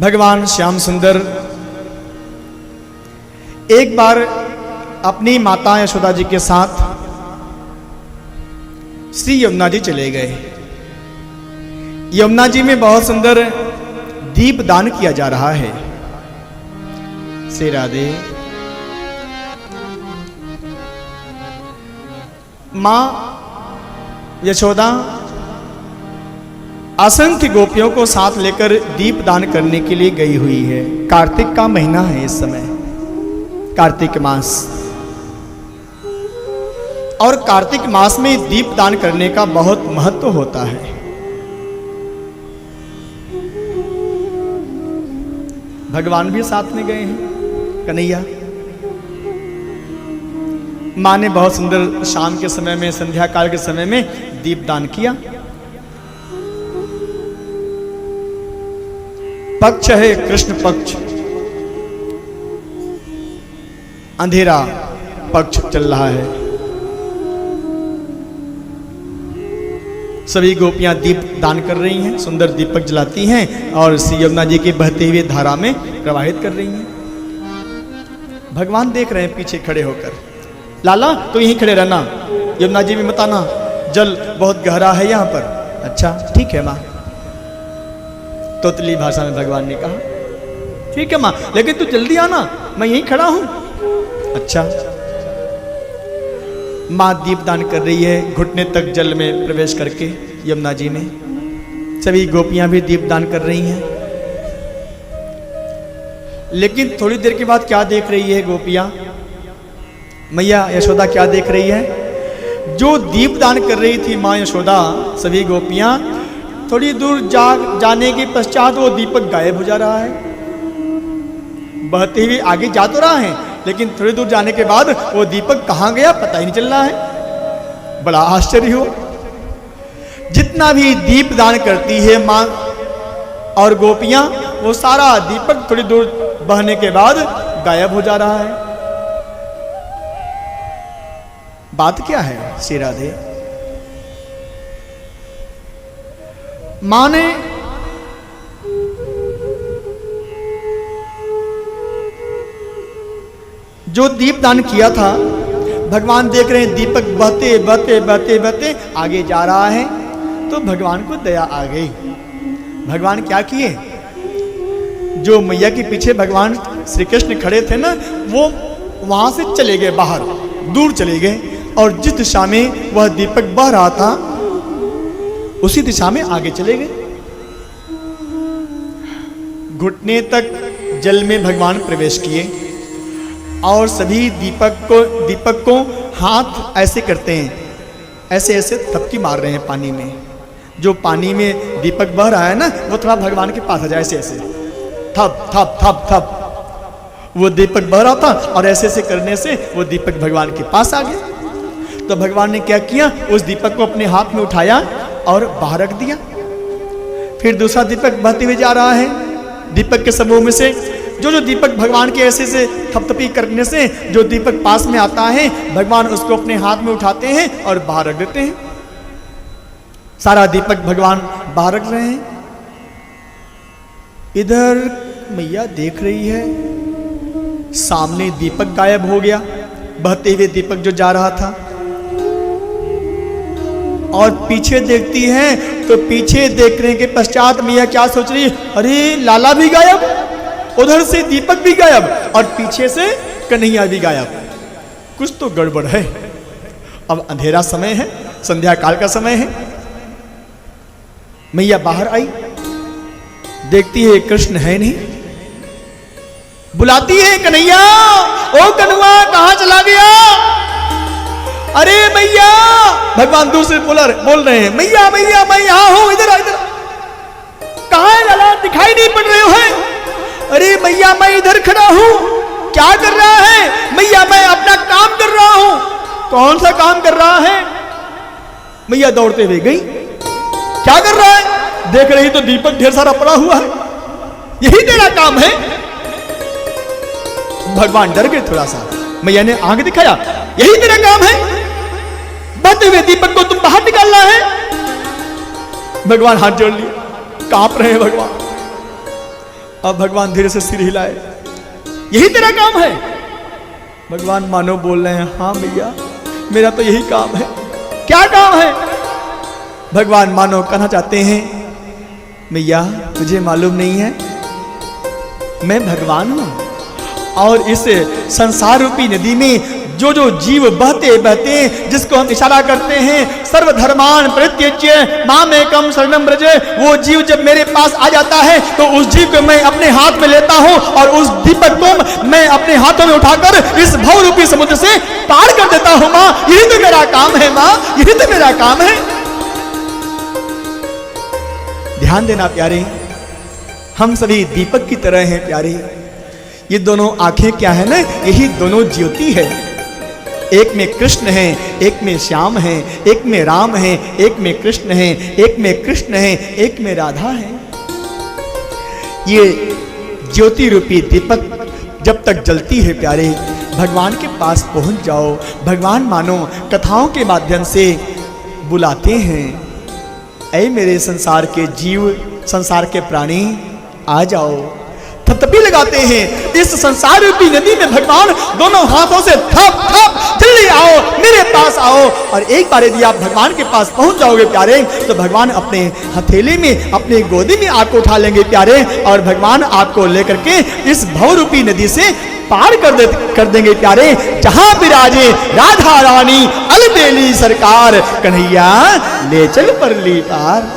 भगवान श्याम सुंदर एक बार अपनी माता यशोदा जी के साथ श्री यमुना जी चले गए। यमुना जी में बहुत सुंदर दीप दान किया जा रहा है। श्री राधे मां यशोदा असंख्य गोपियों को साथ लेकर दीप दान करने के लिए गई हुई है। कार्तिक का महीना है इस समय, कार्तिक मास, और कार्तिक मास में दीप दान करने का बहुत महत्व होता है। भगवान भी साथ में गए हैं, कन्हैया। मां ने बहुत सुंदर शाम के समय में, संध्या काल के समय में दीप दान किया। पक्ष है कृष्ण पक्ष, अंधेरा पक्ष चल रहा है। सभी गोपियां दीप दान कर रही हैं, सुंदर दीपक जलाती हैं और श्री यमुना जी के बहते हुए धारा में प्रवाहित कर रही हैं। भगवान देख रहे हैं पीछे खड़े होकर। लाला तो यहीं खड़े रहना, यमुना जी में मत आना, जल बहुत गहरा है यहां पर। अच्छा ठीक है मां, तोतली भाषा में भगवान ने कहा ठीक है मां, लेकिन तू जल्दी आना, मैं यहीं खड़ा हूं। अच्छा। मां दीपदान कर रही है, घुटने तक जल में प्रवेश करके यमुना जी में। सभी गोपियां भी दीपदान कर रही हैं। लेकिन थोड़ी देर के बाद क्या देख रही है गोपियां, मैया यशोदा क्या देख रही है? जो दीपदान कर रही थी मां यशोदा, सभी गोपियां, थोड़ी दूर जाने के पश्चात वो दीपक गायब हो जा रहा है। बहते हुए आगे जा तो रहा है, लेकिन थोड़ी दूर जाने के बाद वो दीपक कहां गया पता ही नहीं चल रहा है। बड़ा आश्चर्य हो। जितना भी दीप दान करती है मां और गोपियां, वो सारा दीपक थोड़ी दूर बहने के बाद गायब हो जा रहा है। बात क्या है श्री राधे? मां ने जो दीप दान किया था, भगवान देख रहे हैं दीपक बहते बहते बहते बहते आगे जा रहा है, तो भगवान को दया आ गई। भगवान क्या किए? जो मैया के पीछे भगवान श्री कृष्ण खड़े थे ना, वो वहां से चले गए, बाहर दूर चले गए, और जिस दिशा में वह दीपक बह रहा था उसी दिशा में आगे चले गए। घुटने तक जल में भगवान प्रवेश किए और सभी दीपक को हाथ ऐसे करते हैं, ऐसे ऐसे थपकी मार रहे हैं पानी में। जो पानी में दीपक बह रहा है ना, वो थोड़ा भगवान के पास आ जाए, ऐसे ऐसे थप थप थप थप। वो दीपक बह रहा था और ऐसे ऐसे करने से वो दीपक भगवान के पास आ गया। तो भगवान ने क्या किया? उस दीपक को अपने हाथ में उठाया और बाहर रख दिया। फिर दूसरा दीपक बहते हुए जा रहा है। दीपक के समूह में से जो दीपक भगवान के ऐसे से थपथपी करने से जो दीपक पास में आता है, भगवान उसको अपने हाथ में उठाते हैं और बाहर रख देते हैं। सारा दीपक भगवान बाहर रख रहे हैं। इधर मैया देख रही है, सामने दीपक गायब हो गया, बहते हुए दीपक जो जा रहा था। और पीछे देखती है तो पीछे देखने के पश्चात मैया क्या सोच रही है? अरे लाला भी गायब, उधर से दीपक भी गायब, और पीछे से कन्हैया भी गायब। कुछ तो गड़बड़ है। अब अंधेरा समय है, संध्या काल का समय है। मैया बाहर आई, देखती है कृष्ण है नहीं, बुलाती है कन्हैया, ओ कन्हैया कहां चला गया? अरे मैया, भगवान दूर से बोल रहे हैं, मैया मैया मैं यहां हूं, इधर आ, इधर। कहां है लाला, दिखाई नहीं पड़ रहे हो? अरे मैया मैं इधर खड़ा हूं। क्या कर रहा है? मैया मैं अपना काम कर रहा हूं। कौन सा काम कर रहा है? मैया दौड़ते हुए गई। क्या कर रहा है? देख रही तो दीपक ढेर सारा पड़ा हुआ है। यही तेरा काम है? भगवान डर गए थोड़ा सा। मैया ने आंख दिखाया, यही तेरा काम है? बहते हुए दीपक को तुम बाहर निकालना है? भगवान हाथ जोड़ लिए, कांप रहे हैं भगवान। अब भगवान धीरे से सिर हिलाए, यही तेरा काम है? भगवान मानो बोल रहे हैं, हाँ भैया मेरा तो यही काम है। क्या काम है? भगवान मानो कहना चाहते हैं, भैया तुझे मालूम नहीं है मैं भगवान हूं, और इस संसार रूपी नदी में जो जो जीव बहते बहते जिसको हम इशारा करते हैं सर्वधर्मान परित्यज्य मामेकम शरणं व्रज, वो जीव जब मेरे पास आ जाता है तो उस जीव को मैं अपने हाथ में लेता हूं और उस दीपक को मैं अपने हाथों में उठाकर इस भव रूपी समुद्र से पार कर देता हूं। मां यही तो मेरा काम है, मां यही तो मेरा काम है। ध्यान देना प्यारे, हम सभी दीपक की तरह हैं प्यारे। ये दोनों आंखें क्या है ना, यही दोनों ज्योति है। एक में कृष्ण है, एक में श्याम है, एक में राम है, एक में कृष्ण है, एक में कृष्ण है, एक में राधा है। ये ज्योति रूपी दीपक जब तक जलती है प्यारे, भगवान के पास पहुंच जाओ। भगवान मानो कथाओं के माध्यम से बुलाते हैं, ऐ मेरे संसार के जीव, संसार के प्राणी आ जाओ। थपथपी लगाते हैं इस संसार रूपी नदी में भगवान दोनों हाथों से, थप थप जल्दी आओ मेरे पास आओ। और एक बार यदि आप भगवान के पास पहुंच जाओगे प्यारे, तो भगवान अपने हथेली में, अपनी गोदी में आपको उठा लेंगे प्यारे, और भगवान आपको लेकर के इस भव रूपी नदी से पार कर देंगे प्यारे। जहां विराजे राधा रानी अलबेली सरकार, कन्हैया ले चल परली पार।